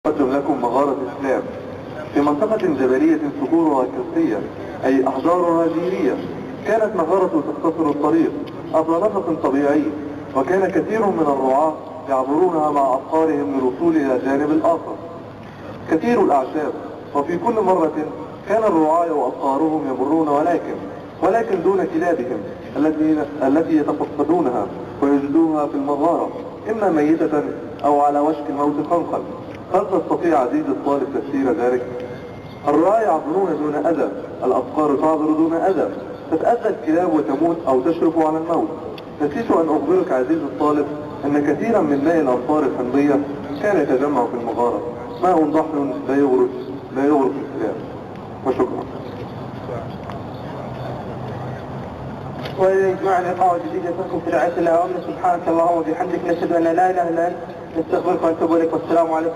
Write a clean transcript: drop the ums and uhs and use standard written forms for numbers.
أقدم لكم مغارة إسلام في منطقة جبلية صخورها كرسية أي أحجارها جيرية. كانت مغارة تختصر الطريق عبر نفق طبيعي، وكان كثير من الرعاة يعبرونها مع أبقارهم للوصول إلى الجانب الآخر. كثير الأعشاب، وفي كل مرة كان الرعاة وأبقارهم يمرون ولكن دون كلابهم التي يتفقدونها ويجدوها في المغارة إما ميتة أو على وشك الموت خنقا. هل تستطيع عزيزي الطالب تفسير ذلك؟ الرعاة يعبرون دون أذى، الأبقار تعبر دون أذى، تتأذى الكلاب وتموت أو تشرف على الموت. نسيت أن أخبرك عزيزي الطالب أن كثيرا من ماء الأمطار الحمضية كان يتجمع في المغارة، ماء ضحل لا يغرق الكلاب. وشكرا. ويجمع لقاء جديد لكم في رعاية الله وأمنه. سبحانك اللهم وبحمدك، نشهد أن لا إله إلا أنت، نستغفرك ونتوب إليك، والسلام عليكم.